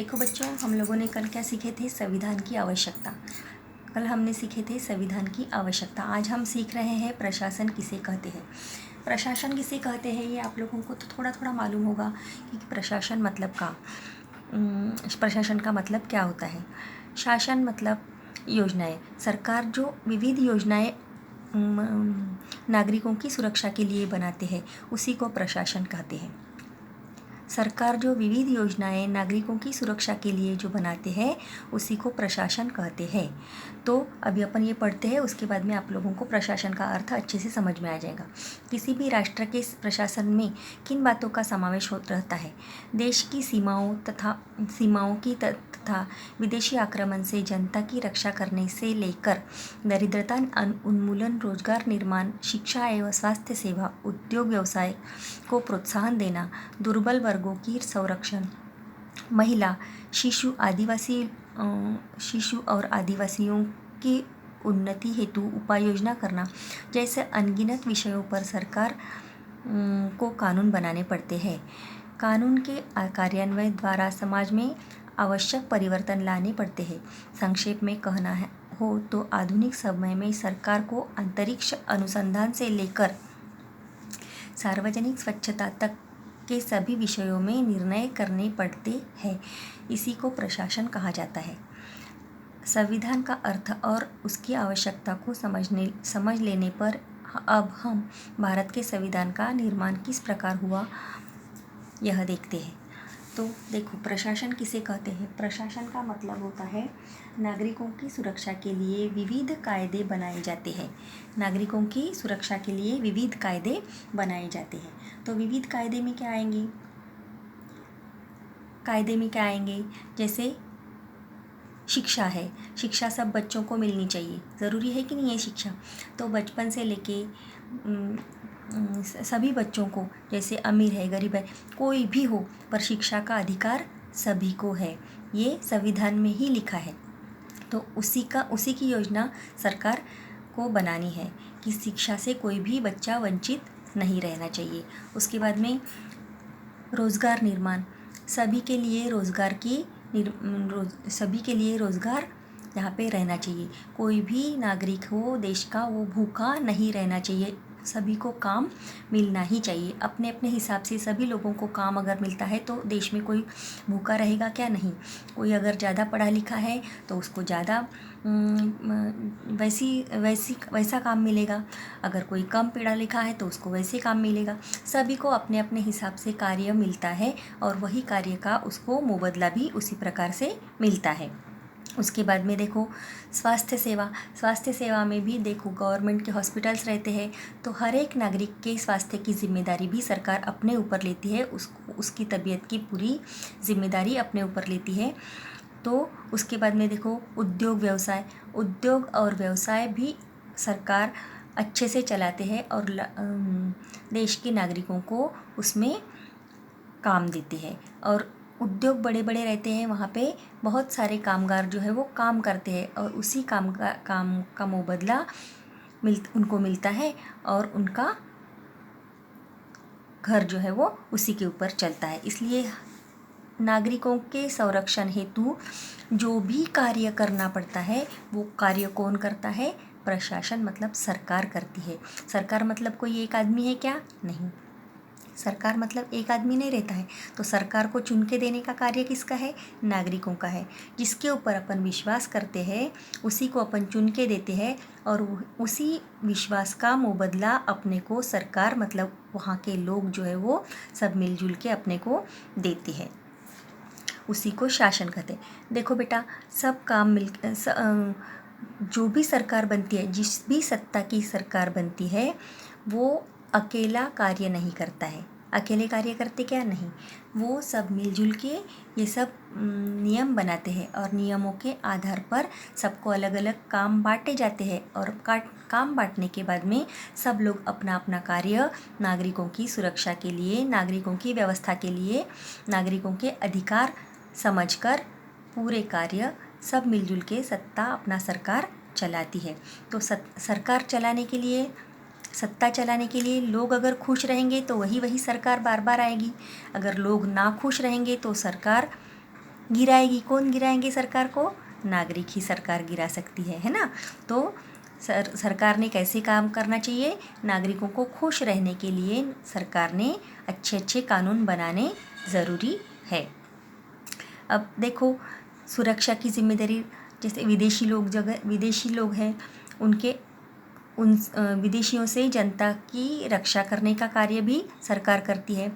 देखो बच्चों, हम लोगों ने कल क्या सीखे थे? संविधान की आवश्यकता। कल हमने सीखे थे संविधान की आवश्यकता। आज हम सीख रहे हैं प्रशासन किसे कहते हैं। प्रशासन किसे कहते हैं ये आप लोगों को तो थोड़ा थोड़ा मालूम होगा कि प्रशासन मतलब का प्रशासन का मतलब क्या होता है। शासन मतलब योजनाएं। सरकार जो विविध योजनाएं नागरिकों की सुरक्षा के लिए बनाते हैं उसी को प्रशासन कहते हैं। सरकार जो विविध योजनाएं नागरिकों की सुरक्षा के लिए जो बनाते हैं उसी को प्रशासन कहते हैं। तो अभी अपन ये पढ़ते हैं, उसके बाद में आप लोगों को प्रशासन का अर्थ अच्छे से समझ में आ जाएगा। किसी भी राष्ट्र के प्रशासन में किन बातों का समावेश होता रहता है? देश की सीमाओं की तथा विदेशी आक्रमण से जनता की रक्षा करने से लेकर दरिद्रता उन्मूलन, रोजगार निर्माण, शिक्षा एवं स्वास्थ्य सेवा, उद्योग व्यवसाय को प्रोत्साहन देना, दुर्बल वर्गों की संरक्षण, महिला, शिशु और आदिवासियों की उन्नति हेतु उपाय योजना करना जैसे अनगिनत विषयों पर सरकार को कानून बनाने पड़ते हैं। कानून के कार्यान्वयन द्वारा समाज में आवश्यक परिवर्तन लाने पड़ते हैं। संक्षेप में कहना हो तो आधुनिक समय में सरकार को अंतरिक्ष अनुसंधान से लेकर सार्वजनिक स्वच्छता तक के सभी विषयों में निर्णय करने पड़ते हैं। इसी को प्रशासन कहा जाता है। संविधान का अर्थ और उसकी आवश्यकता को समझ लेने पर अब हम भारत के संविधान का निर्माण किस प्रकार हुआ यह देखते हैं। तो देखो, प्रशासन किसे कहते हैं? प्रशासन का मतलब होता है नागरिकों की सुरक्षा के लिए विविध कायदे बनाए जाते हैं। नागरिकों की सुरक्षा के लिए विविध कायदे बनाए जाते हैं। तो विविध कायदे में क्या आएंगे? जैसे शिक्षा है। शिक्षा सब बच्चों को मिलनी चाहिए। ज़रूरी है कि नहीं है शिक्षा? तो बचपन से लेके सभी बच्चों को, जैसे अमीर है, गरीब है, कोई भी हो, पर शिक्षा का अधिकार सभी को है। ये संविधान में ही लिखा है। तो उसी की योजना सरकार को बनानी है कि शिक्षा से कोई भी बच्चा वंचित नहीं रहना चाहिए। उसके बाद में रोज़गार निर्माण, सभी के लिए रोज़गार यहाँ पे रहना चाहिए। कोई भी नागरिक हो देश का, वो भूखा नहीं रहना चाहिए। सभी को काम मिलना ही चाहिए। अपने अपने हिसाब से सभी लोगों को काम अगर मिलता है तो देश में कोई भूखा रहेगा क्या? नहीं। कोई अगर ज़्यादा पढ़ा लिखा है तो उसको ज़्यादा वैसा काम मिलेगा। अगर कोई कम पढ़ा लिखा है तो उसको वैसे काम मिलेगा। सभी को अपने अपने हिसाब से कार्य मिलता है और वही कार्य का उसको मुबदला भी उसी प्रकार से मिलता है। उसके बाद में देखो स्वास्थ्य सेवा में भी देखो, गवर्नमेंट के हॉस्पिटल्स रहते हैं तो हर एक नागरिक के स्वास्थ्य की जिम्मेदारी भी सरकार अपने ऊपर लेती है। उसकी तबीयत की पूरी जिम्मेदारी अपने ऊपर लेती है। तो उसके बाद में देखो उद्योग और व्यवसाय भी सरकार अच्छे से चलाते हैं और देश के नागरिकों को उसमें काम देते हैं। और उद्योग बड़े बड़े रहते हैं, वहाँ पे बहुत सारे कामगार जो है वो काम करते हैं और उसी काम का मुबदला उनको मिलता है और उनका घर जो है वो उसी के ऊपर चलता है। इसलिए नागरिकों के संरक्षण हेतु जो भी कार्य करना पड़ता है वो कार्य कौन करता है? प्रशासन मतलब सरकार करती है। सरकार मतलब कोई एक आदमी है क्या? नहीं। सरकार मतलब एक आदमी नहीं रहता है। तो सरकार को चुन के देने का कार्य किसका है? नागरिकों का है। जिसके ऊपर अपन विश्वास करते हैं उसी को अपन चुन के देते हैं और उसी विश्वास का मुबदला अपने को सरकार मतलब वहाँ के लोग जो है वो सब मिलजुल के अपने को देते हैं। उसी को शासन कहते हैं। देखो बेटा, सब काम जो भी सरकार बनती है, जिस भी सत्ता की सरकार बनती है, वो अकेला कार्य नहीं करता है। अकेले कार्य करते क्या? नहीं। वो सब मिलजुल के ये सब नियम बनाते हैं और नियमों के आधार पर सबको अलग अलग काम बांटे जाते हैं और काम बांटने के बाद में सब लोग अपना अपना कार्य नागरिकों की सुरक्षा के लिए, नागरिकों की व्यवस्था के लिए, नागरिकों के अधिकार समझकर पूरे कार्य सब मिलजुल के अपना सरकार चलाती है। तो सरकार चलाने के लिए, सत्ता चलाने के लिए लोग अगर खुश रहेंगे तो वही सरकार बार बार आएगी। अगर लोग ना खुश रहेंगे तो सरकार गिराएगी, कौन गिराएंगे सरकार को? नागरिक ही सरकार गिरा सकती है ना। तो सरकार ने कैसे काम करना चाहिए? नागरिकों को खुश रहने के लिए सरकार ने अच्छे अच्छे कानून बनाने ज़रूरी है। अब देखो, सुरक्षा की जिम्मेदारी, जैसे विदेशी लोग हैं, उन विदेशियों से जनता की रक्षा करने का कार्य भी सरकार करती है।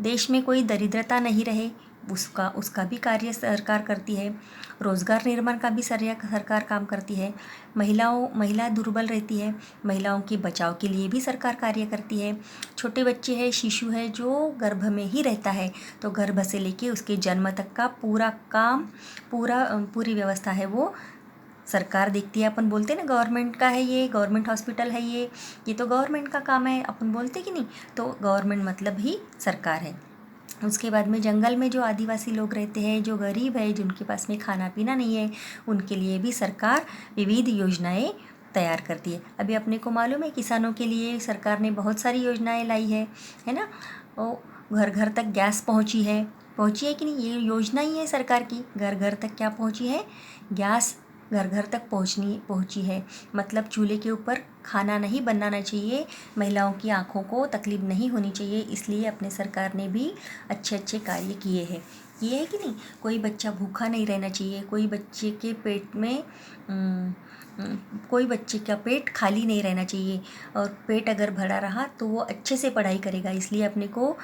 देश में कोई दरिद्रता नहीं रहे, उसका भी कार्य सरकार करती है। रोज़गार निर्माण का भी सरकार काम करती है। महिला दुर्बल रहती है, महिलाओं के बचाव के लिए भी सरकार कार्य करती है। छोटे बच्चे हैं, शिशु है जो गर्भ में ही रहता है, तो गर्भ से लेके उसके जन्म तक का पूरा काम, पूरी व्यवस्था है वो सरकार देखती है। अपन बोलते हैं ना, गवर्नमेंट का है ये, गवर्नमेंट हॉस्पिटल है ये तो गवर्नमेंट का काम है, अपन बोलते कि नहीं। तो गवर्नमेंट मतलब ही सरकार है। उसके बाद में जंगल में जो आदिवासी लोग रहते हैं, जो गरीब है, जिनके पास में खाना पीना नहीं है, उनके लिए भी सरकार विविध योजनाएं तैयार करती है। अभी अपने को मालूम है, किसानों के लिए सरकार ने बहुत सारी योजनाएं लाई है ना। और घर घर तक गैस पहुंची है कि नहीं? ये योजना ही है सरकार की। घर घर तक क्या पहुंची है? गैस घर घर तक पहुंची है। मतलब चूल्हे के ऊपर खाना नहीं बनाना चाहिए, महिलाओं की आंखों को तकलीफ नहीं होनी चाहिए, इसलिए अपने सरकार ने भी अच्छे अच्छे कार्य किए हैं कि नहीं। कोई बच्चा भूखा नहीं रहना चाहिए, कोई बच्चे का पेट खाली नहीं रहना चाहिए, और पेट अगर भरा रहा तो वो अच्छे से पढ़ाई करेगा। इसलिए अपने को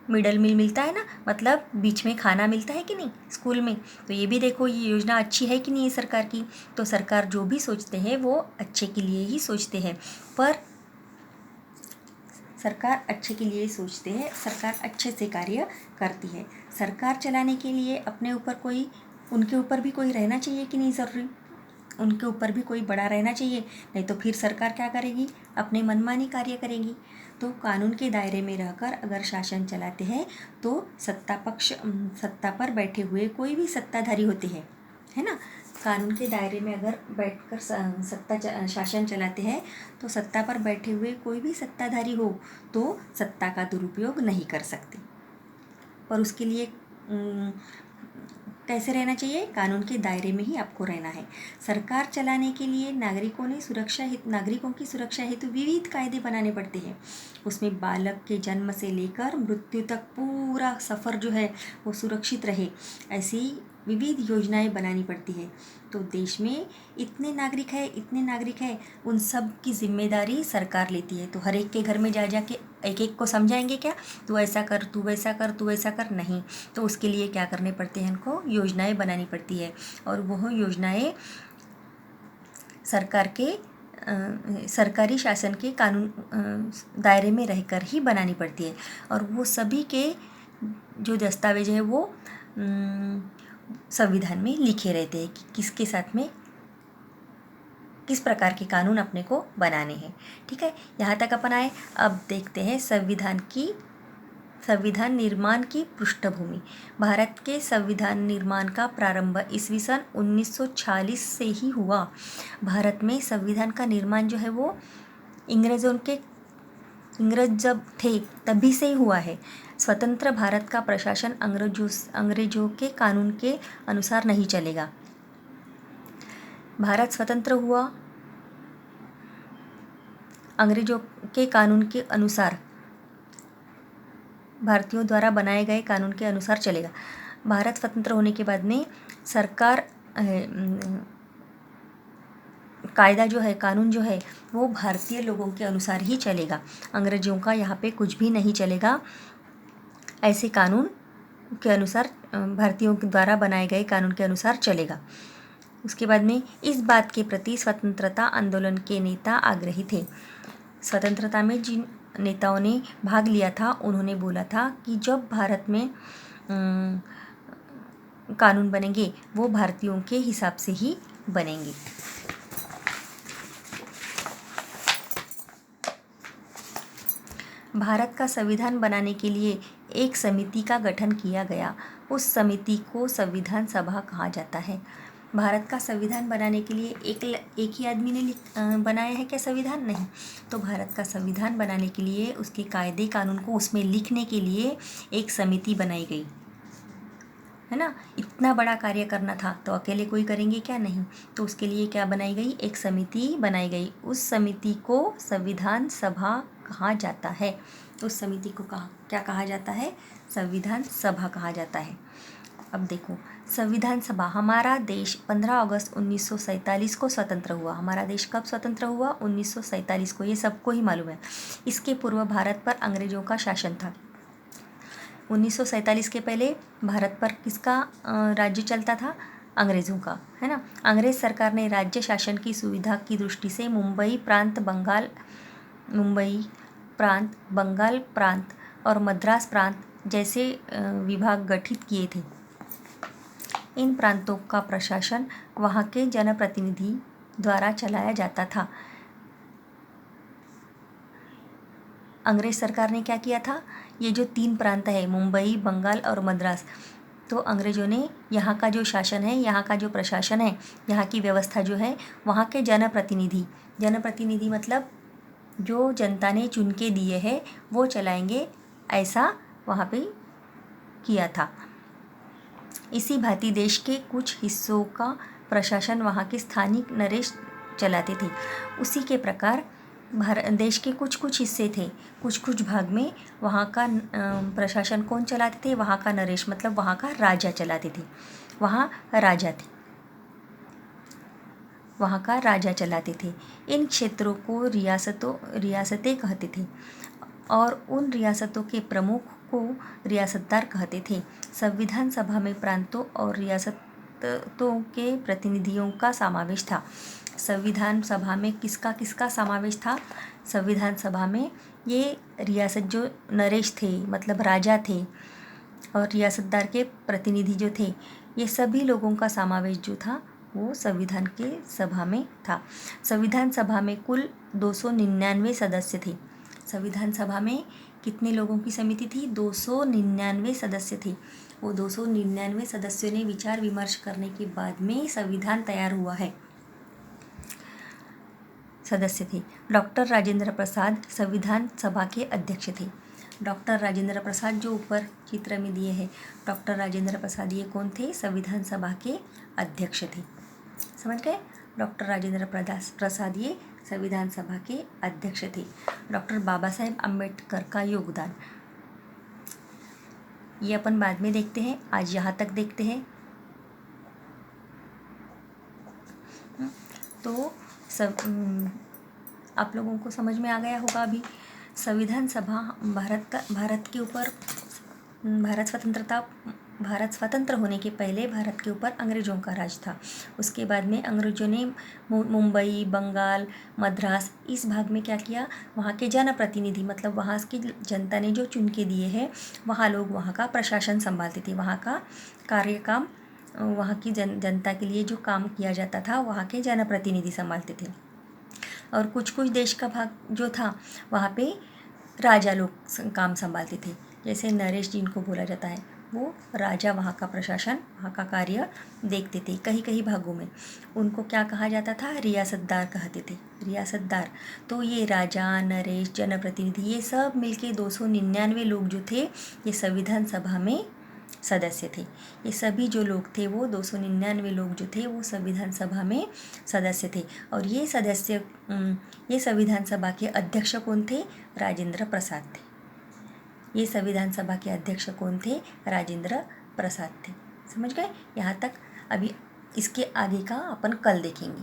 मिडल मील मिलता है ना, मतलब बीच में खाना मिलता है कि नहीं स्कूल में। तो ये भी देखो, ये योजना अच्छी है कि नहीं है सरकार की। तो सरकार जो भी सोचते हैं वो अच्छे के लिए ही सोचते हैं, पर सरकार अच्छे के लिए सोचते हैं, सरकार अच्छे से कार्य करती है। सरकार चलाने के लिए उनके ऊपर भी कोई रहना चाहिए कि नहीं? ज़रूरी उनके ऊपर भी कोई बड़ा रहना चाहिए, नहीं तो फिर सरकार क्या करेगी? अपने मनमानी कार्य करेगी। तो कानून के दायरे में रहकर अगर शासन चलाते हैं तो सत्ता पर बैठे हुए कोई भी सत्ताधारी होते हैं, है ना। कानून के दायरे में अगर बैठकर शासन चलाते हैं तो सत्ता पर बैठे हुए कोई भी सत्ताधारी हो तो सत्ता का दुरुपयोग नहीं कर सकते। पर उसके लिए कैसे रहना चाहिए? कानून के दायरे में ही आपको रहना है। सरकार चलाने के लिए नागरिकों की सुरक्षा हेतु विविध कायदे बनाने पड़ते हैं। उसमें बालक के जन्म से लेकर मृत्यु तक पूरा सफ़र जो है वो सुरक्षित रहे, ऐसी विविध योजनाएं बनानी पड़ती है। तो देश में इतने नागरिक हैं, उन सब की जिम्मेदारी सरकार लेती है। तो हर एक के घर में जा के एक एक को समझाएंगे क्या? तू ऐसा कर, तू वैसा कर, तू ऐसा कर, नहीं। तो उसके लिए क्या करने पड़ते हैं? इनको योजनाएं बनानी पड़ती है, और वह योजनाएं सरकारी शासन के कानून दायरे में रहकर ही बनानी पड़ती है। और वो सभी के जो दस्तावेज है वो संविधान में लिखे रहते हैं कि किसके साथ में किस प्रकार के कानून अपने को बनाने हैं। ठीक है, यहाँ तक अपन आए। अब देखते हैं संविधान निर्माण की पृष्ठभूमि। भारत के संविधान निर्माण का प्रारंभ ईस्वी सन 1946 से ही हुआ। भारत में संविधान का निर्माण जो है वो अंग्रेज जब थे तभी से ही हुआ है। स्वतंत्र भारत का प्रशासन अंग्रेजों के कानून के अनुसार नहीं चलेगा। भारत स्वतंत्र हुआ, अंग्रेजों के कानून के अनुसार, भारतीयों द्वारा बनाए गए कानून के अनुसार चलेगा। भारत स्वतंत्र होने के बाद में सरकार कायदा जो है, कानून जो है वो भारतीय लोगों के अनुसार ही चलेगा। अंग्रेजों का यहाँ पे कुछ भी नहीं चलेगा। ऐसे कानून के अनुसार, भारतीयों के द्वारा बनाए गए कानून के अनुसार चलेगा। उसके बाद में इस बात के प्रति स्वतंत्रता आंदोलन के नेता आग्रही थे। स्वतंत्रता में जिन नेताओं ने भाग लिया था उन्होंने बोला था कि जब भारत में कानून बनेंगे वो भारतीयों के हिसाब से ही बनेंगे। भारत का संविधान बनाने के लिए एक समिति का गठन किया गया। उस समिति को संविधान सभा कहा जाता है। भारत का संविधान बनाने के लिए एक ही आदमी ने बनाया है क्या संविधान? नहीं। तो भारत का संविधान बनाने के लिए, उसके कायदे कानून को उसमें लिखने के लिए एक समिति बनाई गई। है ना। इतना बड़ा कार्य करना था तो अकेले कोई करेंगे क्या, नहीं। तो उसके लिए क्या बनाई गई, एक समिति बनाई गई। उस समिति को संविधान सभा कहा जाता है। उस समिति को क्या कहा जाता है, संविधान सभा कहा जाता है। अब देखो, संविधान सभा, हमारा देश 15 अगस्त 1947 को स्वतंत्र हुआ। हमारा देश कब स्वतंत्र हुआ, 1947 को, ये सबको ही मालूम है। इसके पूर्व भारत पर अंग्रेजों का शासन था। 1947 के पहले भारत पर किसका राज्य चलता था, अंग्रेज़ों का, है ना। अंग्रेज़ सरकार ने राज्य शासन की सुविधा की दृष्टि से मुंबई प्रांत, बंगाल प्रांत और मद्रास प्रांत जैसे विभाग गठित किए थे। इन प्रांतों का प्रशासन वहाँ के जनप्रतिनिधि द्वारा चलाया जाता था। अंग्रेज सरकार ने क्या किया था, ये जो 3 प्रांत है, मुंबई, बंगाल और मद्रास, तो अंग्रेज़ों ने यहाँ का जो शासन है, यहाँ का जो प्रशासन है, यहाँ की व्यवस्था जो है, वहाँ के जनप्रतिनिधि मतलब जो जनता ने चुन के दिए हैं वो चलाएंगे, ऐसा वहाँ पे किया था। इसी भांति देश के कुछ हिस्सों का प्रशासन वहाँ के स्थानिक नरेश चलाते थे। उसी के प्रकार देश के कुछ हिस्से थे, कुछ भाग में वहाँ का प्रशासन कौन चलाते थे, वहाँ का नरेश मतलब वहाँ का राजा चलाते थे। वहाँ का राजा चलाते थे। इन क्षेत्रों को रियासतें कहते थे और उन रियासतों के प्रमुख को रियासतदार कहते थे। संविधान सभा में प्रांतों और रियासतों के प्रतिनिधियों का समावेश था। संविधान सभा में किसका समावेश था, संविधान सभा में ये रियासत जो नरेश थे मतलब राजा थे और रियासतदार के प्रतिनिधि जो थे, ये सभी लोगों का समावेश जो था वो संविधान के सभा में था। संविधान सभा में कुल 299 सदस्य थे। संविधान सभा में कितने लोगों की समिति थी, 299 सदस्य थे। वो 299 सदस्यों ने विचार विमर्श करने के बाद में संविधान तैयार हुआ है। सदस्य थे। डॉक्टर राजेंद्र प्रसाद संविधान सभा के अध्यक्ष थे। डॉक्टर राजेंद्र प्रसाद जो ऊपर चित्र में दिए हैं, डॉक्टर राजेंद्र प्रसाद ये कौन थे, संविधान सभा के अध्यक्ष थे। समझ गए, डॉक्टर राजेंद्र प्रसाद ये संविधान सभा के अध्यक्ष थे। डॉक्टर बाबा साहेब अम्बेडकर का योगदान ये अपन बाद में देखते हैं, आज यहाँ तक देखते हैं। तो आप लोगों को समझ में आ गया होगा अभी। संविधान सभा भारत स्वतंत्र होने के पहले भारत के ऊपर अंग्रेज़ों का राज था। उसके बाद में अंग्रेज़ों ने मुंबई, बंगाल, मद्रास इस भाग में क्या किया, वहाँ के जनप्रतिनिधि मतलब वहाँ की जनता ने जो चुन के दिए हैं, वहाँ लोग वहाँ का प्रशासन संभालते थे। वहाँ का कार्यकाम, वहाँ की जनता के लिए जो काम किया जाता था वहाँ के जनप्रतिनिधि संभालते थे। और कुछ देश का भाग जो था वहाँ पे राजा लोग काम संभालते थे। जैसे नरेश जिनको बोला जाता है, वो राजा वहाँ का प्रशासन, वहाँ का कार्य देखते थे। कहीं भागों में उनको क्या कहा जाता था, रियासतदार कहते थे, रियासतदार। तो ये राजा, नरेश, जनप्रतिनिधि ये सब मिलके 299 लोग जो थे ये संविधान सभा में सदस्य थे। ये सभी जो लोग थे वो 299 लोग जो थे वो संविधान सभा में सदस्य थे। और ये संविधान सभा के अध्यक्ष कौन थे, राजेंद्र प्रसाद थे। ये संविधान सभा के अध्यक्ष कौन थे, राजेंद्र प्रसाद थे। समझ गए यहाँ तक। अभी इसके आगे का अपन कल देखेंगे।